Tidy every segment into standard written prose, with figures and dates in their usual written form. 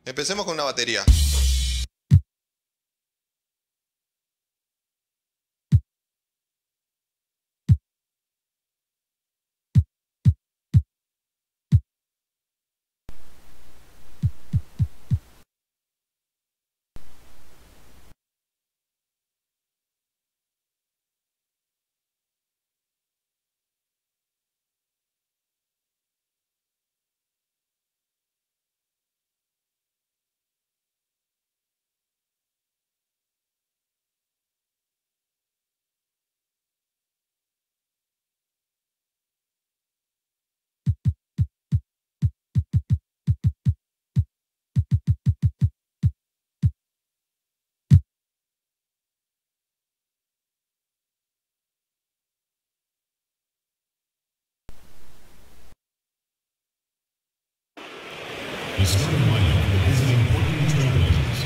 Empecemos con una batería. The starting lineup for the visiting Portland Trailblazers.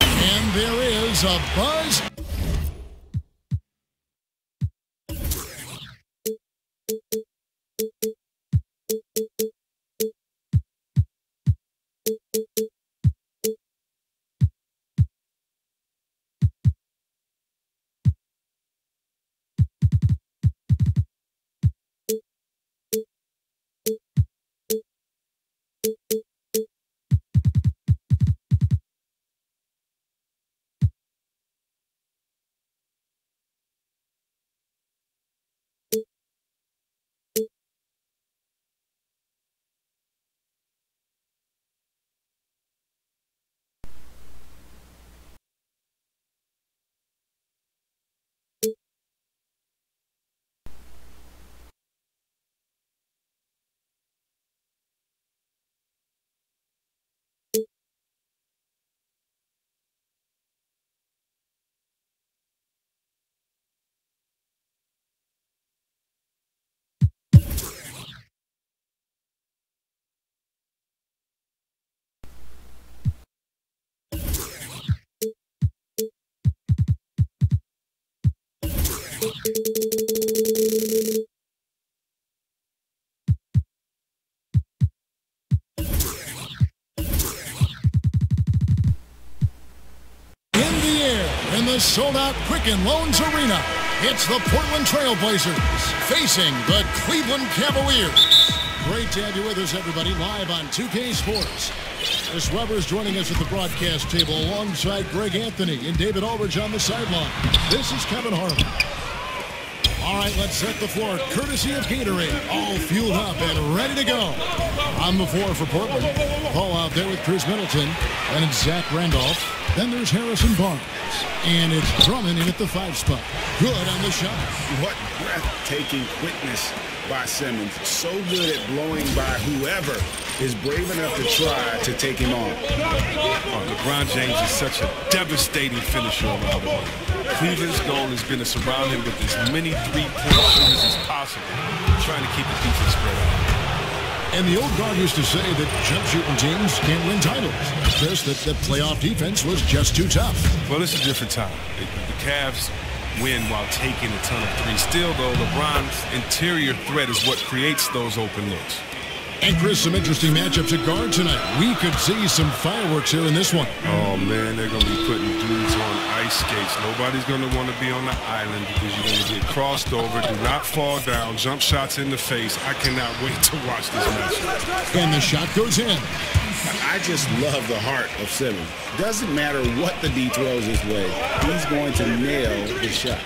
And there is a buzz. In the sold-out Quicken Loans Arena, it's the Portland Trailblazers facing the Cleveland Cavaliers. Great to have you with us, everybody, live on 2K Sports. Chris Weber's joining us at the broadcast table alongside Greg Anthony and David Aldridge on the sideline. This is Kevin Harlan. All right, let's set the floor. Courtesy of Gatorade, all fueled up and ready to go. On the floor for Portland, Paul out there with Chris Middleton, and it's Zach Randolph. Then there's Harrison Barnes, and it's Drummond in at the 5 spot. Good on the shot. What breathtaking quickness by Simmons. So good at blowing by whoever is brave enough to try to take him on. LeBron James is such a devastating finisher around the rim. Cleveland's goal has been to surround him with as many three-point shooters as possible, trying to keep the defense spread out. And the old guard used to say that jump shooting teams can't win titles. Just that the playoff defense was just too tough. Well, it's a different time. The Cavs win while taking a ton of threes. Still, though, LeBron's interior threat is what creates those open looks. And Chris, some interesting matchups at guard tonight. We could see some fireworks here in this one. Oh, man, they're going to be putting dudes on ice skates. Nobody's going to want to be on the island because you're going to get crossed over. Do not fall down. Jump shots in the face. I cannot wait to watch this match. And the shot goes in. I just love the heart of Simmons. Doesn't matter what the D throws his way. He's going to nail the shot.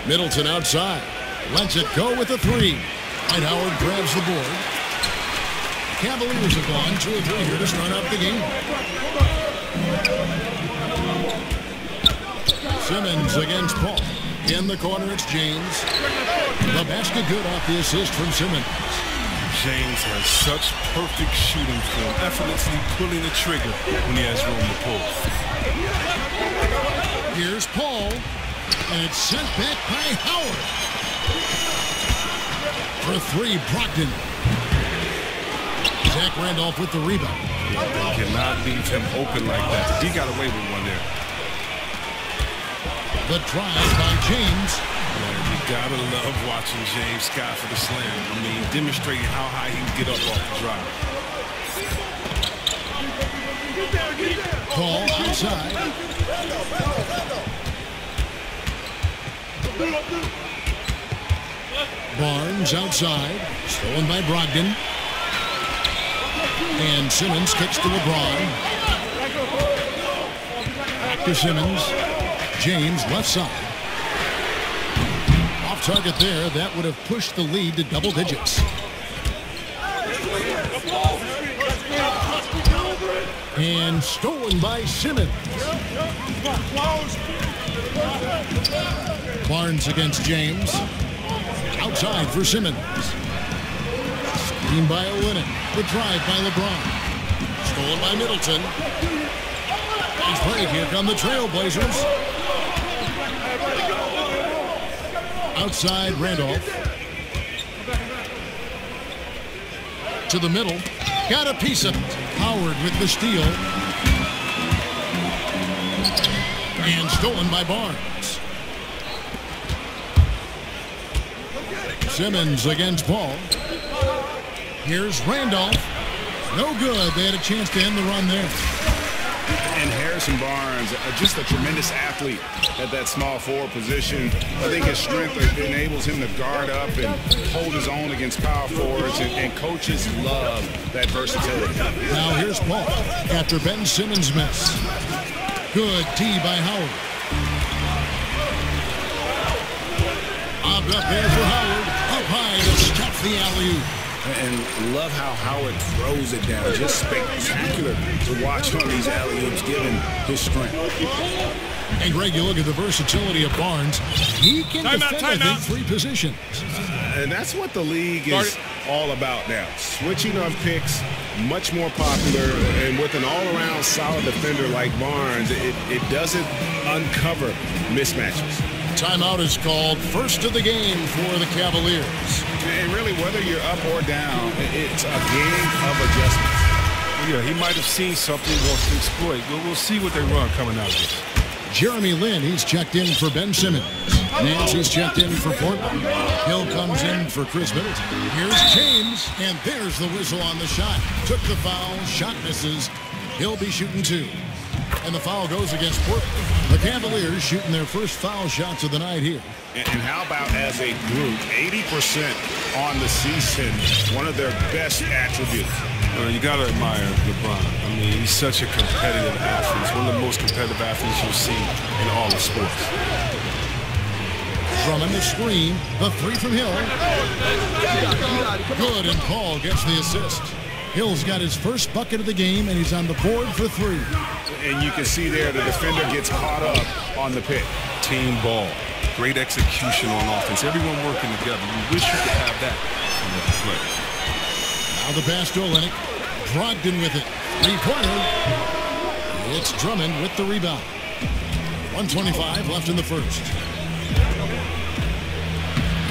Middleton outside. Lets it go with a three. Dwight Howard grabs the board. Cavaliers have gone 2 or 3 here to start out the game. Simmons against Paul. In the corner, it's James. The basket good off the assist from Simmons. James has such perfect shooting form, effortlessly pulling the trigger when he has room to pull. Here's Paul, and it's sent back by Howard. For 3, Brogdon. Zach Randolph with the rebound. They cannot leave him open like that. He got away with one there. The drive by James. Man, you gotta love watching James Scott for the slam. I mean, demonstrating how high he can get up off the drive. Paul outside. Barnes outside. Stolen by Brogdon. And Simmons kicks to LeBron. Back to Simmons. James left side. Off target there. That would have pushed the lead to double digits. And stolen by Simmons. Barnes against James. Outside for Simmons. Screen by Olynyk. The drive by LeBron. Stolen by Middleton. Nice play. Here come the Trailblazers. Outside Randolph. To the middle. Got a piece of it. Howard with the steal. And stolen by Barnes. Simmons against Paul. Here's Randolph. No good. They had a chance to end the run there. And Harrison Barnes, just a tremendous athlete at that small forward position. I think his strength enables him to guard up and hold his own against power forwards, and coaches love that versatility. Now here's Paul after Ben Simmons' miss. Good D by Howard. Lobbed up there for Howard. Up high to stuff the alley-oop. And love how Howard throws it down. Just spectacular to watch on these alley-oops, given his strength. And Greg, you look at the versatility of Barnes. He can defend, I think, 3 positions. And that's what the league is all about now. Switching on picks, much more popular. And with an all-around solid defender like Barnes, it doesn't uncover mismatches. Timeout is called. First of the game for the Cavaliers. And really, whether you're up or down, it's a game of adjustments. Yeah, he might have seen something he wants to exploit. We'll see what they run coming out of this. Jeremy Lin, he's checked in for Ben Simmons. Nancy's checked in for Portland. Hill comes in for Chris Middleton. Here's James, and there's the whistle on the shot. Took the foul, shot misses. He'll be shooting 2. And the foul goes against Portland. The Cavaliers shooting their first foul shots of the night here. And how about as a group, 80% on the season, one of their best attributes. You got to admire LeBron. I mean, he's such a competitive athlete. He's one of the most competitive athletes you'll see in all of sports. Drummond the screen, the 3 from Hill. Good, and Paul gets the assist. Hill's got his first bucket of the game, and he's on the board for 3. And you can see there the defender gets caught up on the pick. Team ball. Great execution on offense. Everyone working together. You wish you could have that on every play. Now the pass to Olynyk. Brogdon with it. 3-pointer. It's Drummond with the rebound. 1:25 left in the first.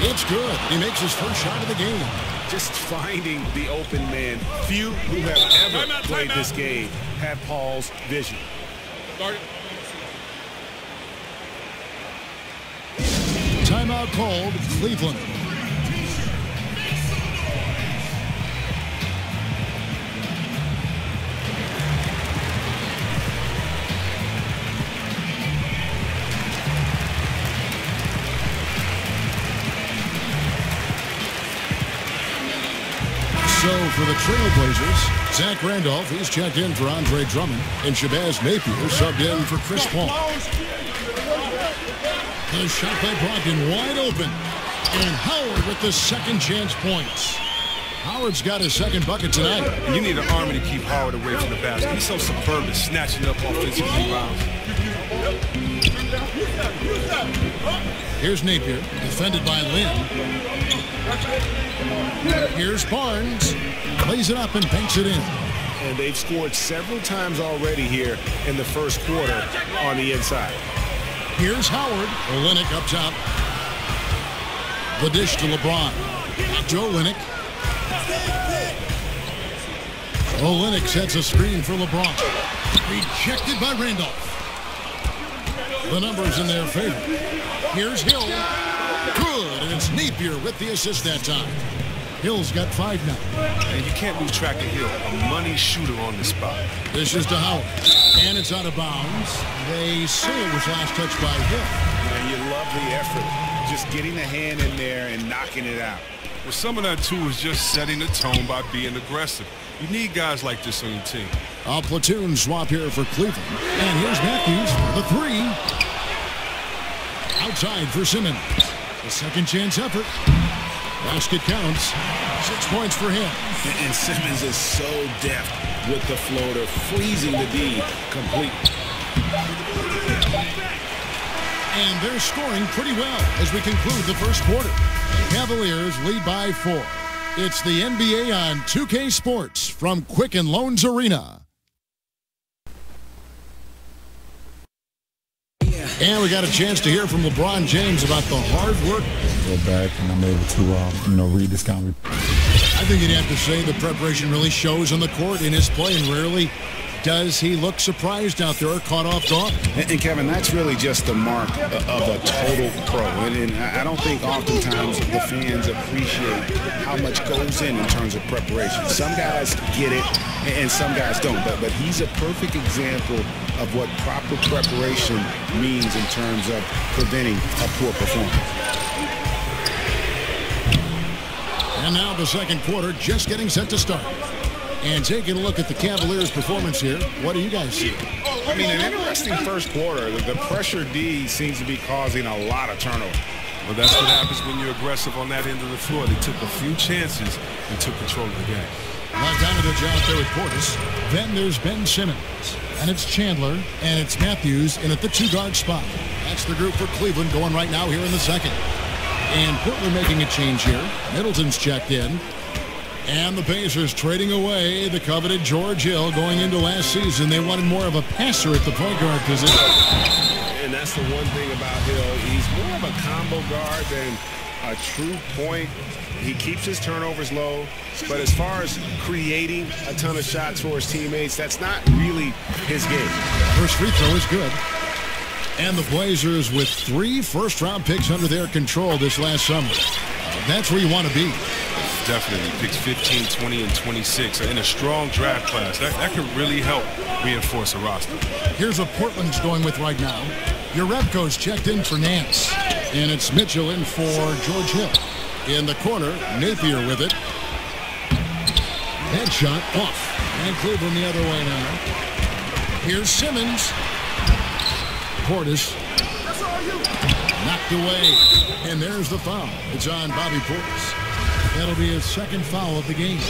It's good. He makes his first shot of the game. Just finding the open man. Few who have ever played this game have Paul's vision. timeout called, Cleveland. So for the Trailblazers, Zach Randolph, he's checked in for Andre Drummond, and Shabazz Napier subbed in for Chris Paul. The shot by Brogdon wide open, and Howard with the second chance points. Howard's got his second bucket tonight. You need an army to keep Howard away from the basket. He's so superb at snatching up offensive rebounds. Here's Napier, defended by Lynn. Here's Barnes, plays it up and banks it in. And they've scored several times already here in the first quarter on the inside. Here's Howard, Olynyk up top. The dish to LeBron. Back to Olynyk. Olynyk sets a screen for LeBron. Rejected by Randolph. The numbers in their favor. Here's Hill. Good, and it's Napier with the assist that time. Hill's got 5 now. And you can't lose track of Hill, a money shooter on the spot. This is to Howard, and it's out of bounds. They say it was last touched by Hill. And you love the effort, just getting the hand in there and knocking it out. Well, some of that, too, is just setting the tone by being aggressive. You need guys like this on your team. A platoon swap here for Cleveland. And here's Matthews for the 3. Outside for Simmons. The second chance effort. Basket counts. 6 points for him. And Simmons is so deft with the floater, freezing the D completely. And they're scoring pretty well as we conclude the first quarter. Cavaliers lead by 4. It's the NBA on 2K Sports from Quicken Loans Arena. And we got a chance to hear from LeBron James about the hard work. Go back and I'm able to, read this kind of. I think you'd have to say the preparation really shows on the court in his play, and rarely does he look surprised out there or caught off guard. And Kevin, that's really just the mark of a total pro. And I don't think oftentimes the fans appreciate how much goes in terms of preparation. Some guys get it and some guys don't. But he's a perfect example of what proper preparation means in terms of preventing a poor performance. And now the second quarter just getting set to start. And taking a look at the Cavaliers' performance here, what do you guys see? I mean, an interesting first quarter. The pressure D seems to be causing a lot of turnover. Well, that's what happens when you're aggressive on that end of the floor. They took a few chances and took control of the game. Bogdanovich out there with Portis. Then there's Ben Simmons. And it's Chandler, and it's Matthews in at the 2-guard spot. That's the group for Cleveland going right now here in the second. And Portland making a change here. Middleton's checked in. And the Pacers trading away the coveted George Hill. Going into last season, they wanted more of a passer at the point guard position. And that's the one thing about Hill. He's more of a combo guard than a true point. He keeps his turnovers low. But as far as creating a ton of shots for his teammates, that's not really his game. First free throw is good. And the Blazers with 3 first-round picks under their control this last summer. That's where you want to be. Definitely. Picks 15, 20, and 26 in a strong draft class. That could really help reinforce a roster. Here's what Portland's going with right now. Urevko's checked in for Nance. And it's Mitchell in for George Hill. In the corner, Napier with it. Headshot off. And Cleveland the other way now. Here's Simmons. Portis. Knocked away. And there's the foul. It's on Bobby Portis. That'll be his second foul of the game.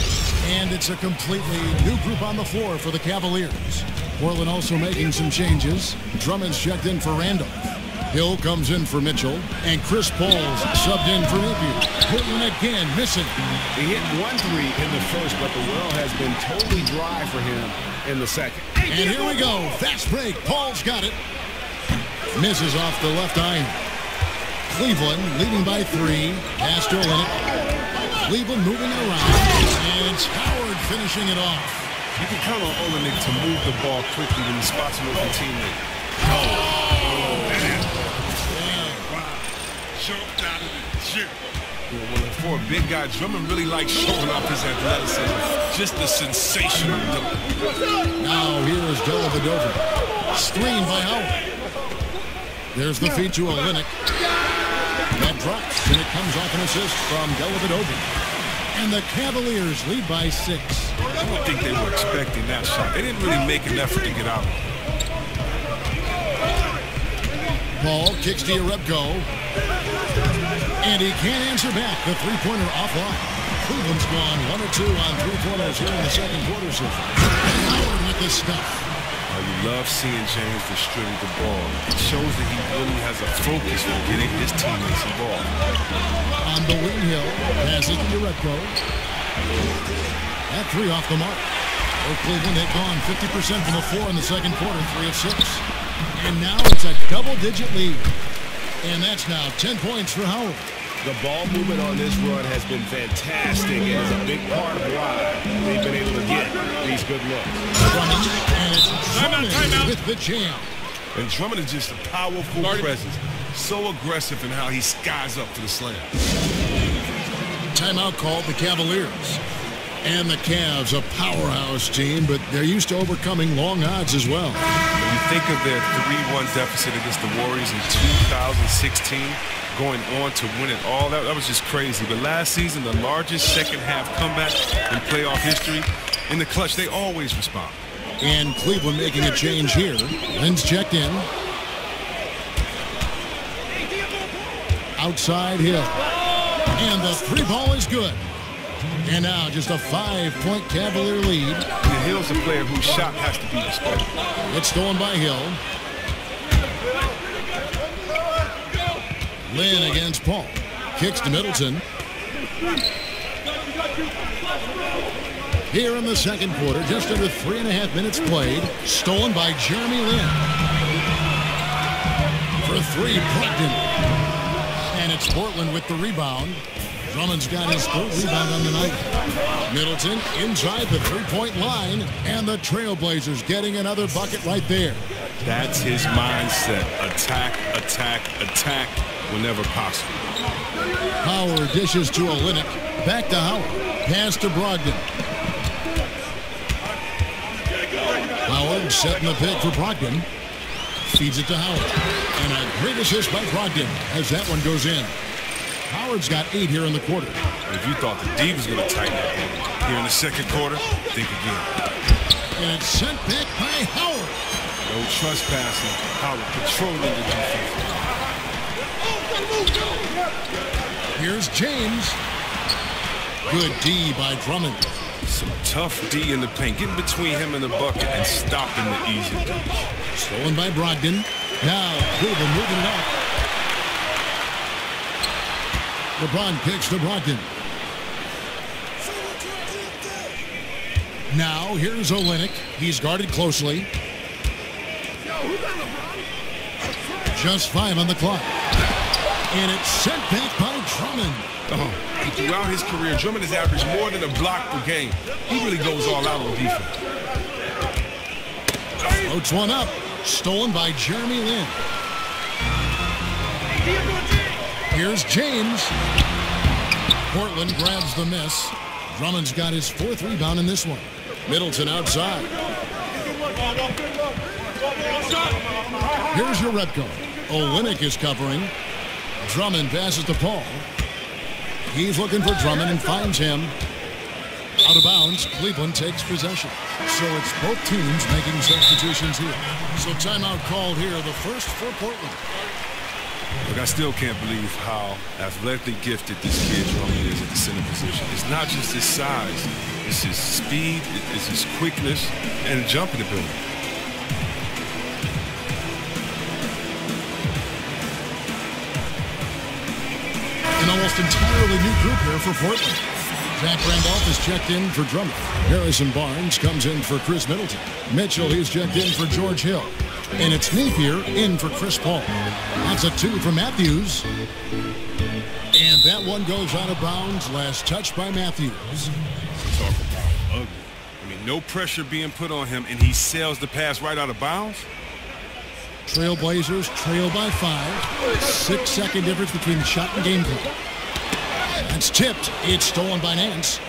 And it's a completely new group on the floor for the Cavaliers. Portland also making some changes. Drummond's checked in for Randolph. Hill comes in for Mitchell. And Chris Paul's subbed in for Napier. Portland again missing. He hit 1 3 in the first, but the well has been totally dry for him in the second. And here we go. Fast break. Paul's got it. Misses off the left iron. Cleveland leading by 3. Pass to Olynyk. Cleveland moving it around. And it's Howard finishing it off. You can count on Olynyk to move the ball quickly when he spots an open teammate. jumped out of the gym. Well, for a big guy, Drummond really likes showing off his athleticism. Just a sensational dunk. Now here's Dellavedova. Screen by Howard. There's the feed to Olynyk. That drops, and it comes off an assist from Dellavedova. And the Cavaliers lead by 6. I don't think they were expecting that shot. They didn't really make an effort to get out. Ball kicks to Jerebko. And he can't answer back. The three-pointer offline. Cleveland's gone 1 or 2 on three-pointers here in the second quarter. So Howard with the stuff. You love seeing James distribute the ball. It shows that he really has a focus on getting his teammates involved. On the wing hill, passes to Jerebko. That 3 off the mark. For Cleveland, they've gone 50% from the floor in the second quarter, 3 of 6. And now it's a double-digit lead. And that's now 10 points for Howard. The ball movement on this run has been fantastic and is a big part of why they've been able to get these good looks. Drummond, and it's Drummond with the jam. And Drummond is just a powerful presence. So aggressive in how he skies up for the slam. Timeout called the Cavaliers. And the Cavs, a powerhouse team, but they're used to overcoming long odds as well. When you think of their 3-1 deficit against the Warriors in 2016, going on to win it all, that was just crazy. But last season, the largest second-half comeback in playoff history, in the clutch, they always respond. And Cleveland making a change here. Lynn's checked in. Outside Hill. And the 3-ball is good. And now just a 5-point Cavalier lead. The Hill's a player whose shot has to be respected. It's stolen by Hill. Lynn against Paul. Kicks to Middleton. Here in the second quarter, just under 3.5 minutes played. Stolen by Jeremy Lin. For 3, Brogdon. And it's Portland with the rebound. Drummond's got his 3rd rebound on the night. Middleton inside the 3-point line, and the Trailblazers getting another bucket right there. That's his mindset. Attack, attack, attack whenever possible. Howard dishes to Olynyk. Back to Howard. Pass to Brogdon. Howard setting the pick for Brogdon. Feeds it to Howard. And a great assist by Brogdon as that one goes in. Howard's got 8 here in the quarter. If you thought the D was going to tighten up here in the second quarter, think again. And it's sent back by Howard. No trespassing. Howard patrolling the defense. Here's James. Good D by Drummond. Some tough D in the paint. Getting between him and the bucket and stopping the easy dish. Stolen by Brogdon. Now Cleveland moving it up. LeBron kicks to Brogdon. Now here's Olynyk. He's guarded closely. Just 5 on the clock. And it's sent back by Drummond. Throughout his career, Drummond has averaged more than a block per game. He really goes all out on defense. Floats one up. Stolen by Jeremy Lin. Here's James. Portland grabs the miss. Drummond's got his 4th rebound in this one. Middleton outside. Here's Jerebko. Olynyk is covering. Drummond passes to Paul. He's looking for Drummond and finds him. Out of bounds, Cleveland takes possession. So it's both teams making substitutions here. So timeout called here, the first for Portland. Look, I still can't believe how athletically gifted this kid Drummond is at the center position. It's not just his size. It's his speed, it's his quickness, and jumping ability. An almost entirely new group here for Portland. Zach Randolph is checked in for Drummond. Harrison Barnes comes in for Chris Middleton. Mitchell is checked in for George Hill. And it's Napier in for Chris Paul. That's a 2 for Matthews. And that one goes out of bounds. Last touch by Matthews. Talk about ugly. I mean, no pressure being put on him, and he sails the pass right out of bounds. Trailblazers trail by 5. 6-second difference between the shot and game clock. That's tipped. It's stolen by Nance.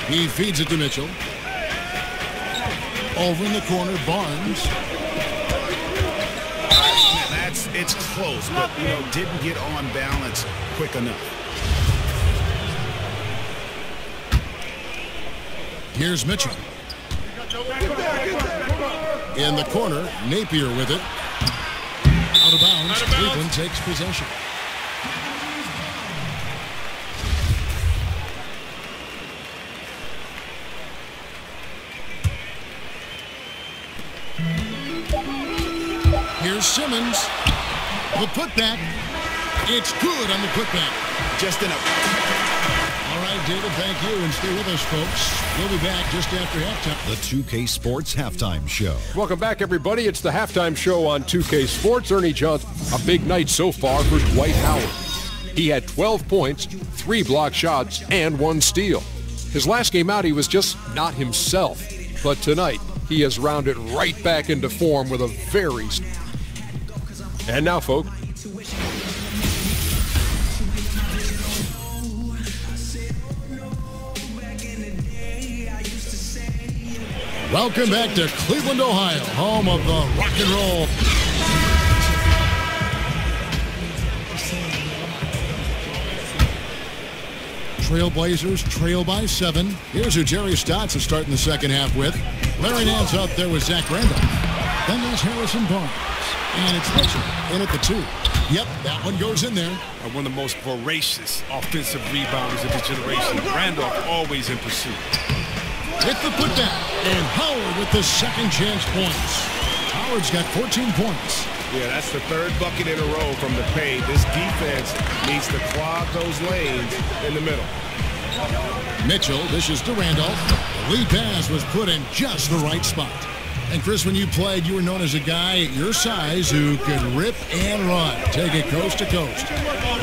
He feeds it to Mitchell. Over in the corner, Barnes. It's close, but didn't get on balance quick enough. Here's Mitchell. In the corner, Napier with it. Out of bounds. Cleveland takes possession. Here's Simmons. The putback. It's good on the putback. Just enough. All right, David, thank you, and stay with us, folks. We'll be back just after halftime. The 2K Sports Halftime Show. Welcome back, everybody. It's the halftime show on 2K Sports. Ernie Johnson, a big night so far for Dwight Howard. He had 12 points, 3 block shots, and 1 steal. His last game out, he was just not himself. But tonight, he has rounded right back into form with a very... And now, folks. Welcome back to Cleveland, Ohio, home of the rock and roll. Trailblazers trail by 7. Here's who Jerry Stotts is starting the second half with. Larry Nance out there with Zach Randolph. Then there's Harrison Barnes. And it's Mitchell in at the 2. Yep, that one goes in there. One of the most voracious offensive rebounders of the generation. Randolph always in pursuit. With the putback, and Howard with the second chance points. Howard's got 14 points. Yeah, that's the 3rd bucket in a row from the paint. This defense needs to clog those lanes in the middle. Mitchell dishes to Randolph. The lead pass was put in just the right spot. And Chris, when you played, you were known as a guy at your size who could rip and run, take it coast to coast.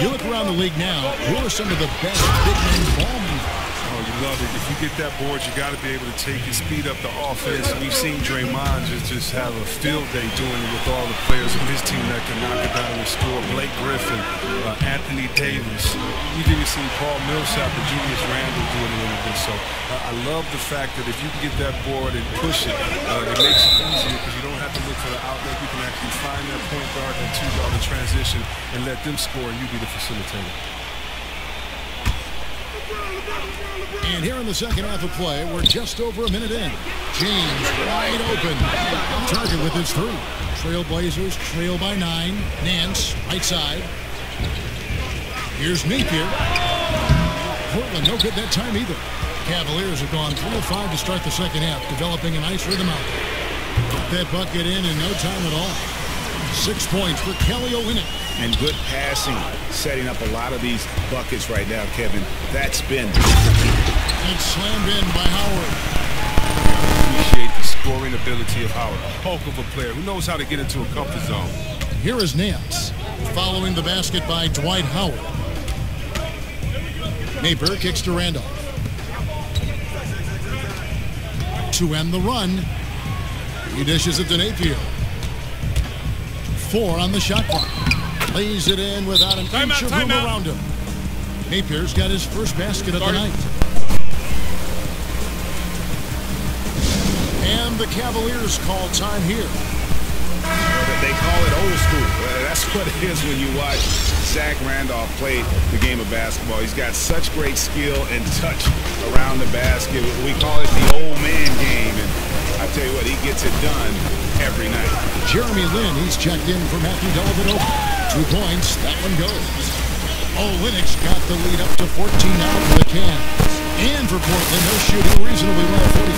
You look around the league now, who are some of the best big men ball movers? Oh, you love it. If you get that board, you got to be able to take and speed up the offense. We've seen Draymond just have a field day doing it with all the players on his team that can knock it down and score. Blake Griffin, Anthony Davis. You've even seen Paul Millsap and Julius Randle doing it a little bit. So I love the fact that if you can get that board and push it, it makes it easier because you don't have to look for the outlet. You can actually find that point guard, that 2-guard in transition, and let them score, and you be the facilitator. And here in the second half of play, we're just over a minute in. James wide open. Target with his 3. Trailblazers trail by 9. Nance, right side. Here's Napier. Portland, no good that time either. Cavaliers have gone 3 of 5 to start the second half, developing a nice rhythm out there. Got that bucket in no time at all. 6 points for Kelly Olynyk. And good passing, setting up a lot of these buckets right now, Kevin. That's been... And slammed in by Howard. Appreciate the scoring ability of Howard. A hulk of a player who knows how to get into a comfort zone. Here is Nance, following the basket by Dwight Howard. Napier kicks to Randolph. To end the run, he dishes it to Napier. 4 on the shot clock. Lays it in without an inch of room around him. Napier's got his first basket of the night. And the Cavaliers call time here. They call it old school. That's what it is when you watch Zach Randolph play the game of basketball. He's got such great skill and touch around the basket. We call it the old man game. And I tell you what, he gets it done every night. Jeremy Lin, he's checked in for Matthew Dellavedova. 2 points, that one goes. Olynyk's got the lead up to 14 now for the Cavs. And for Portland, they're shooting reasonably well, 45%.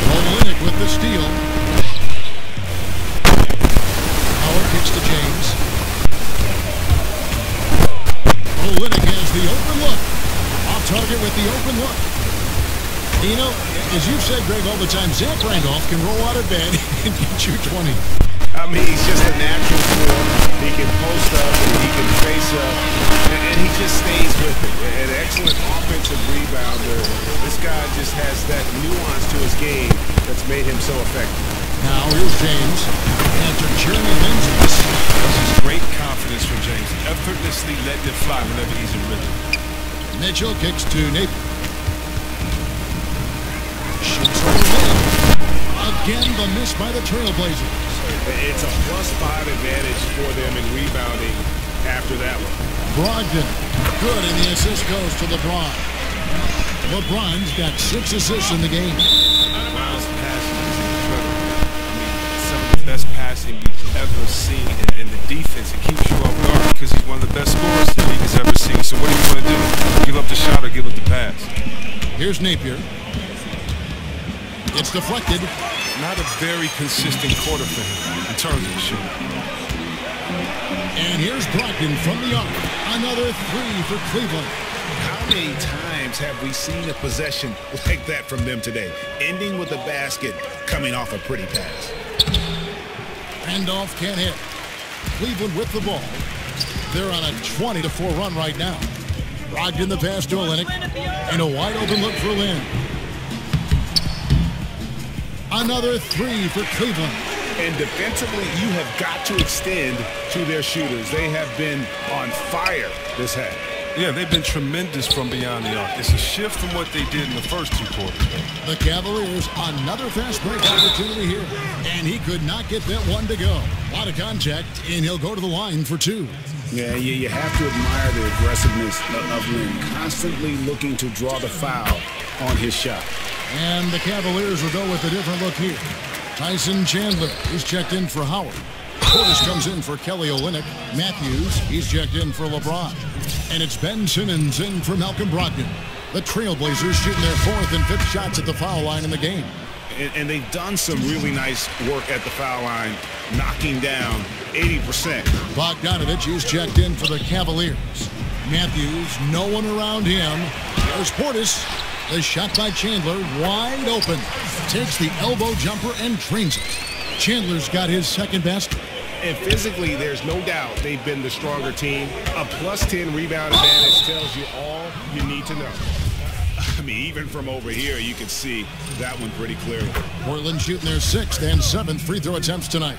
Olynyk with the steal. Howard kicks to James. Olynyk has the open look. Off target with the open look. As you've said, Greg, all the time, Zach Randolph can roll out of bed and get you 20. I mean, he's just a natural form. He can post up and he can face up, and he just stays with it. An excellent offensive rebounder. This guy just has that nuance to his game that's made him so effective. Now here's James after Jeremy Lindsay. This is great confidence from James. Effortlessly letting it fly whenever he's in rhythm. Mitchell kicks to Napier. Shoots over mid. Again, the miss by the Trailblazers. It's a +5 advantage for them in rebounding after that one. Brogdon, good, and the assist goes to LeBron. LeBron's got 6 assists in the game. LeBron's passing is incredible. I mean, some of the best passing we've ever seen, and the defense, it keeps you off guard because he's one of the best scorers the league has ever seen. So what do you want to do? Give up the shot or give up the pass? Here's Napier. It's deflected. Not a very consistent quarter for him in terms of shooting. And here's Brogdon from the arc. Another 3 for Cleveland. How many times have we seen a possession like that from them today? Ending with a basket, coming off a pretty pass. Randolph can't hit. Cleveland with the ball. They're on a 20-4 run right now. Brogdon the pass to Olynyk. And a wide open look for Lynn. Another 3 for Cleveland. And defensively, you have got to extend to their shooters. They have been on fire this half. Yeah, they've been tremendous from beyond the arc. It's a shift from what they did in the first 2 quarters. The Cavaliers, another fast break opportunity here. And he could not get that one to go. A lot of contact, and he'll go to the line for 2. Yeah, you have to admire the aggressiveness of Lynn, constantly looking to draw the foul on his shot. And the Cavaliers will go with a different look here. Tyson Chandler is checked in for Howard. Portis comes in for Kelly Olynyk. Matthews, he's checked in for LeBron. And it's Ben Simmons in for Malcolm Brogdon. The Trailblazers shooting their 4th and 5th shots at the foul line in the game. And they've done some really nice work at the foul line, knocking down 80%. Bogdanovich is checked in for the Cavaliers. Matthews, no one around him. There's Portis. The shot by Chandler, wide open. Takes the elbow jumper and drains it. Chandler's got his 2nd best. And physically, there's no doubt they've been the stronger team. A +10 rebound advantage tells you all you need to know. I mean, even from over here, you can see that one pretty clearly. Portland shooting their 6th and 7th free throw attempts tonight.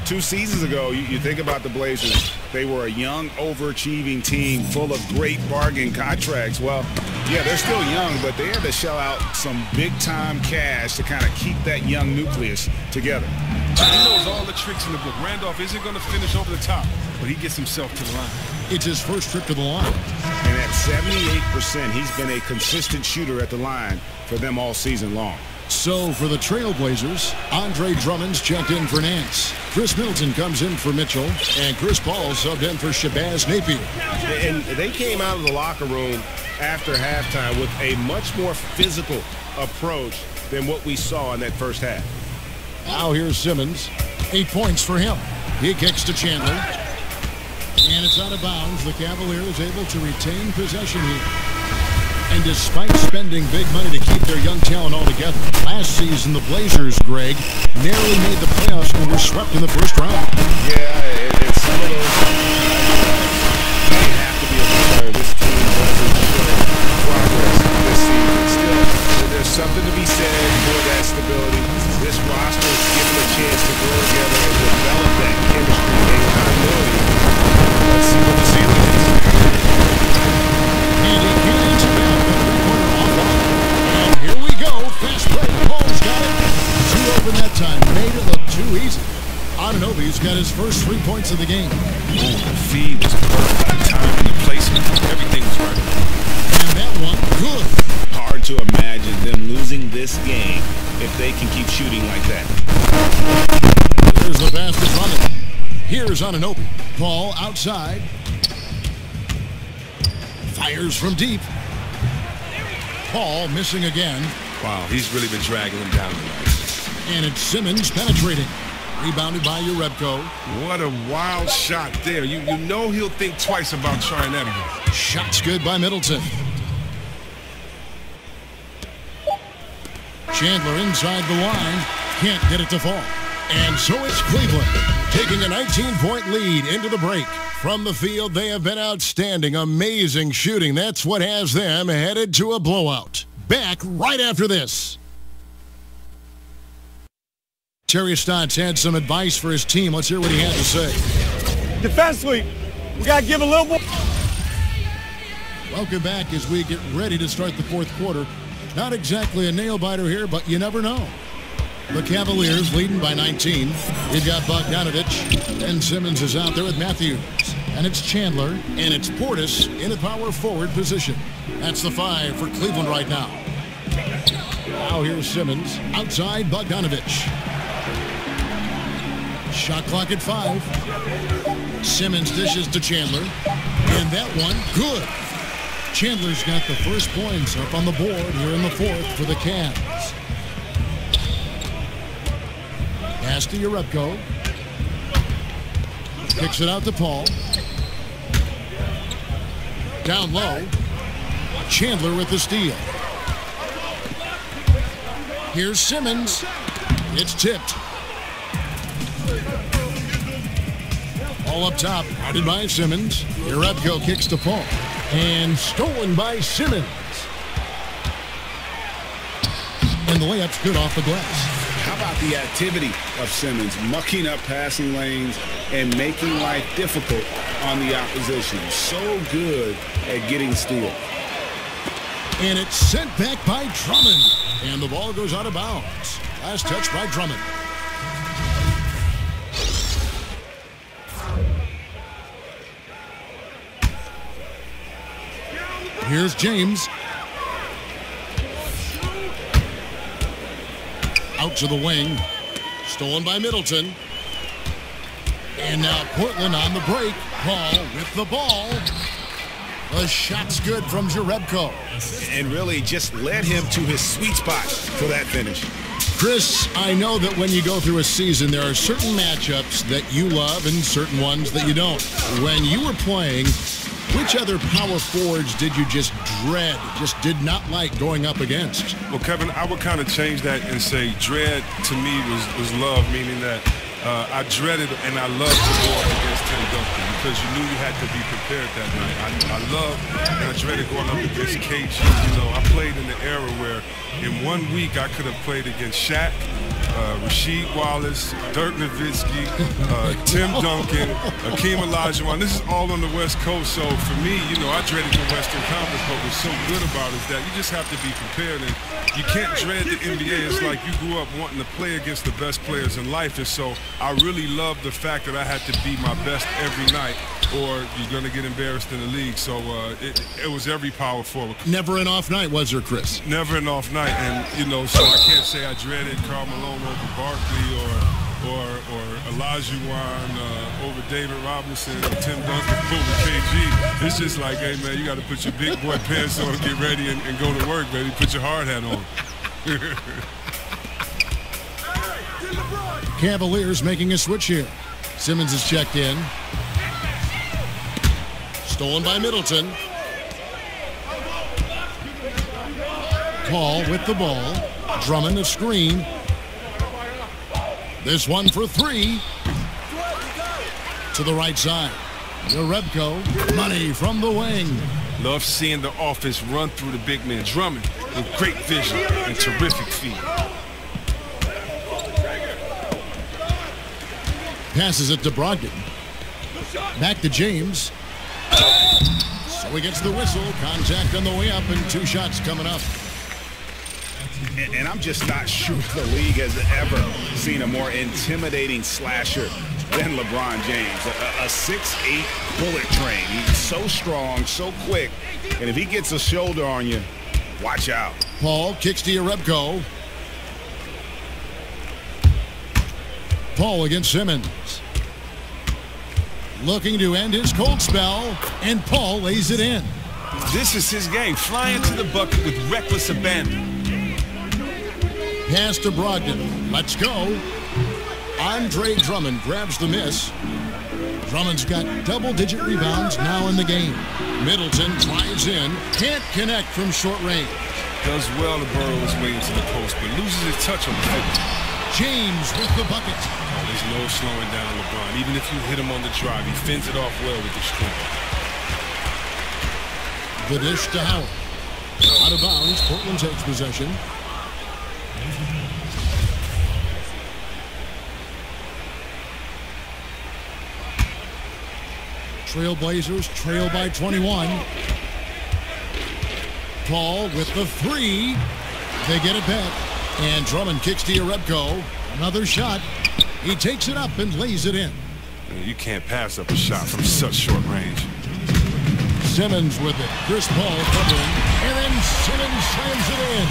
2 seasons ago, you think about the Blazers, they were a young, overachieving team full of great bargain contracts. Well, yeah, they're still young, but they had to shell out some big-time cash to kind of keep that young nucleus together. He knows all the tricks in the book. Randolph isn't going to finish over the top, but he gets himself to the line. It's his first trip to the line. And at 78%, he's been a consistent shooter at the line for them all season long. So for the Trailblazers, Andre Drummond's checked in for Nance. Chris Middleton comes in for Mitchell, and Chris Paul subbed in for Shabazz Napier. And they came out of the locker room after halftime with a much more physical approach than what we saw in that first half. Now here's Simmons. 8 points for him. He kicks to Chandler. And it's out of bounds. The Cavaliers able to retain possession here. And despite spending big money to keep their young talent all together, last season the Blazers, Greg, narrowly made the playoffs and were swept in the first round. Yeah, and some of those they have to be a concern. This team doesn't show progress this season. Still, there's something to be said for that stability. This roster is given a chance to grow together and develop that chemistry and continuity. Let's see what the ceiling is. And he gets back the three-pointer offline. And here we go. Fast break. Paul's got it. 2 open that time. Made it look too easy. Anunoby's got his first 3 points of the game. Oh, the feed was perfect. The time, the placement, everything was right. And that one, good. Hard to imagine them losing this game if they can keep shooting like that. There's the basket running. Here's Anunoby. Paul outside. Fires from deep. Paul missing again. Wow, he's really been dragging him down tonight. And it's Simmons penetrating. Rebounded by Urebko. What a wild shot there. You know he'll think twice about trying that again. Shot's good by Middleton. Chandler inside the line. Can't get it to fall. And so it's Cleveland taking a 19-point lead into the break. From the field, they have been outstanding, amazing shooting. That's what has them headed to a blowout. Back right after this. Terry Stotts had some advice for his team. Let's hear what he had to say. Defensively, we got to give a little more. Welcome back as we get ready to start the fourth quarter. Not exactly a nail-biter here, but you never know. The Cavaliers leading by 19. We've got Bogdanovich, and Simmons is out there with Matthews. And it's Chandler, and it's Portis in a power forward position. That's the 5 for Cleveland right now. Now here's Simmons, outside Bogdanovich. Shot clock at 5. Simmons dishes to Chandler, and that one, good. Chandler's got the first points up on the board here in the fourth for the Cavs. Pass to Jerebko. Kicks it out to Paul. Down low. Chandler with the steal. Here's Simmons. It's tipped. All up top, guarded by Simmons. Jerebko kicks to Paul. And stolen by Simmons. And the layup's good off the glass. How about the activity of Simmons, mucking up passing lanes and making life difficult on the opposition. So good at getting steals. And it's sent back by Drummond. And the ball goes out of bounds. Last touch by Drummond. Here's James. Out to the wing. Stolen by Middleton. And now Portland on the break. Paul with the ball. The shot's good from Jerebko. And really just led him to his sweet spot for that finish. Chris, I know that when you go through a season, there are certain matchups that you love and certain ones that you don't. When you were playing, which other power forwards did you just dread, just did not like going up against? Well, Kevin, I would kind of change that and say dread to me was love, meaning that I dreaded and I loved to go up against Tim Duncan because you knew you had to be prepared that night. I loved and I dreaded going up against KG. You know, I played in the era where in 1 week I could have played against Shaq, Rasheed Wallace, Dirk Nowitzki, Tim Duncan, Akeem Olajuwon. This is all on the West Coast. So for me, you know, I dreaded the Western Conference, but what's so good about it is that you just have to be prepared, and you can't dread the NBA. It's like you grew up wanting to play against the best players in life, and so I really love the fact that I had to be my best every night, or you're going to get embarrassed in the league. So it was every power forward. Never an off night, was there, Chris? Never an off night, and you know, so I can't say I dreaded Karl Malone over Barkley or Olajuwon over David Robinson or Tim Duncan over KG. It's just like, hey man, you got to put your big boy pants on, get ready, and go to work, baby. Put your hard hat on. Cavaliers making a switch here. Simmons is checked in. Stolen by Middleton. Paul with the ball. Drummond a screen. This one for 3. To the right side. Jerebko, money from the wing. Love seeing the offense run through the big man. Drummond with great vision and terrific feet. Passes it to Brogdon. Back to James. So he gets the whistle. Contact on the way up and 2 shots coming up. And I'm just not sure the league has ever seen a more intimidating slasher than LeBron James. A 6'8" bullet train. He's so strong, so quick. And if he gets a shoulder on you, watch out. Paul kicks to Jerebko. Paul against Simmons. Looking to end his cold spell, and Paul lays it in. This is his game, flying to the bucket with reckless abandon. Pass to Brogdon. Let's go. Andre Drummond grabs the miss. Drummond's got double-digit rebounds now in the game. Middleton drives in. Can't connect from short range. Does well to burrow his way into the post, but loses his touch on the foot. James with the bucket. Oh, there's no slowing down LeBron. Even if you hit him on the drive, he fends it off well with the strength. The dish to Howard. Out of bounds, Portland takes possession. Trailblazers trail by 21. Paul with the three. They get it back. And Drummond kicks to Yarebko. Another shot. He takes it up and lays it in. You can't pass up a shot from such short range. Simmons with it. Chris Paul covering. And then Simmons slams it in.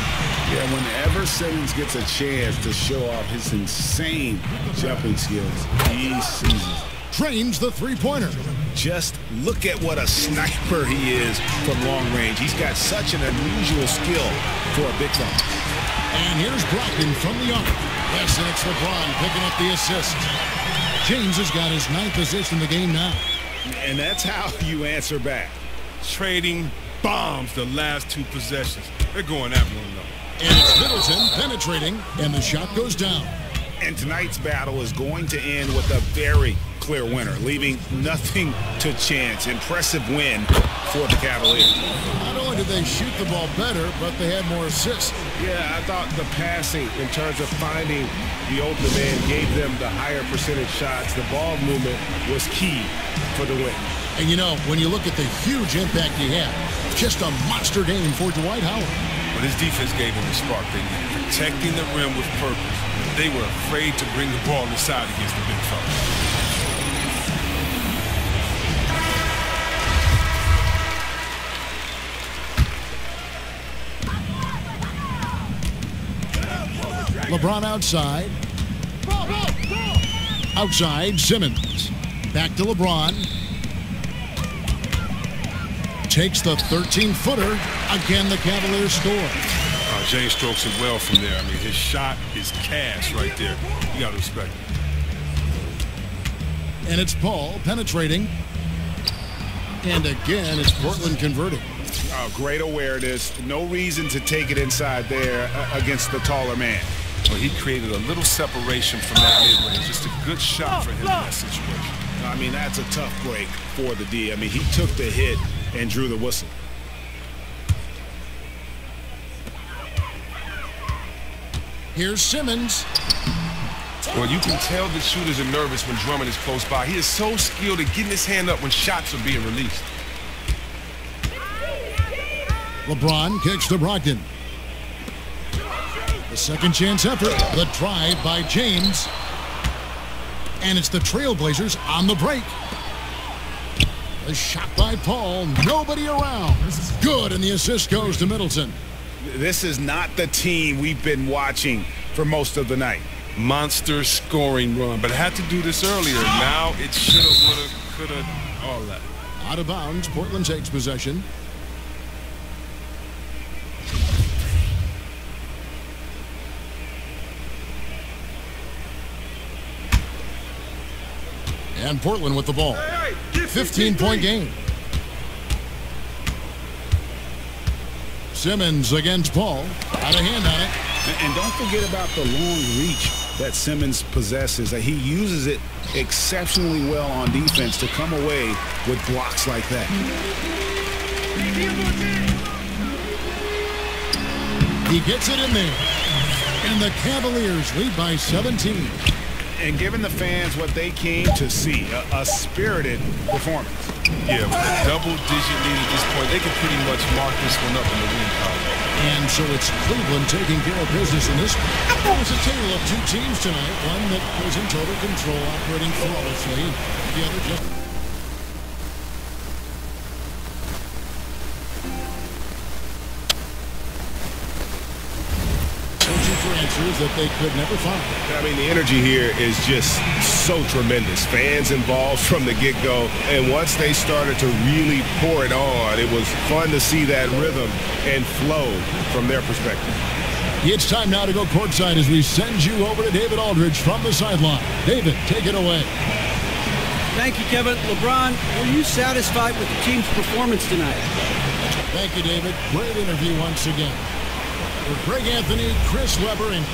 Yeah, whenever Simmons gets a chance to show off his insane jumping skills, he seizes. Trains the three-pointer. Just look at what a sniper he is from long range. He's got such an unusual skill for a big fella. And here's Brogdon from the arc. Yes, and it's LeBron picking up the assist. James has got his 9th assist in the game now. And that's how you answer back. Trading bombs the last 2 possessions. They're going at one another. And it's Middleton penetrating, and the shot goes down. And tonight's battle is going to end with a very clear winner, leaving nothing to chance. Impressive win for the Cavaliers. Not only did they shoot the ball better, but they had more assists. Yeah, I thought the passing in terms of finding the open man gave them the higher percentage shots. The ball movement was key for the win. And you know, when you look at the huge impact he had, just a monster game for Dwight Howard. But his defense gave him the spark. They were protecting the rim with purpose. They were afraid to bring the ball inside against the big fella. LeBron outside. Outside, Simmons. Back to LeBron. Takes the 13-footer. Again, the Cavaliers score. James strokes it well from there. I mean, his shot is cash right there. You got to respect it. And it's Paul penetrating. And again, it's Portland converting. Great awareness. No reason to take it inside there against the taller man. Well, he created a little separation from that mid-range. Just a good shot for him in that situation. I mean, that's a tough break for the D. I mean, he took the hit and drew the whistle. Here's Simmons. Well, you can tell the shooters are nervous when Drummond is close by. He is so skilled at getting his hand up when shots are being released. LeBron kicks to Brogdon. The second chance effort. The drive by James. And it's the Trailblazers on the break. A shot by Paul. Nobody around. Good, and the assist goes to Middleton. This is not the team we've been watching for most of the night. Monster scoring run, but had to do this earlier. Now it shoulda, woulda, coulda, all that. Out of bounds, Portland takes possession. And Portland with the ball. 15-point game. Simmons against Paul. Out of hand on it. And don't forget about the long reach that Simmons possesses. He uses it exceptionally well on defense to come away with blocks like that. He gets it in there. And the Cavaliers lead by 17. And giving the fans what they came to see, a spirited performance. Yeah, with a double-digit lead at this point, they can pretty much mark this one up in the win column. And so it's Cleveland taking care of business in this. It was a tale of 2 teams tonight. One that was in total control, operating flawlessly. The other just... for answers that they could never find. I mean, the energy here is just so tremendous. Fans involved from the get-go, and once they started to really pour it on, it was fun to see that rhythm and flow from their perspective. It's time now to go courtside as we send you over to David Aldridge from the sideline. David, take it away. Thank you, Kevin. LeBron, were you satisfied with the team's performance tonight? Thank you, David. Great interview once again. For Greg Anthony, Chris Webber, and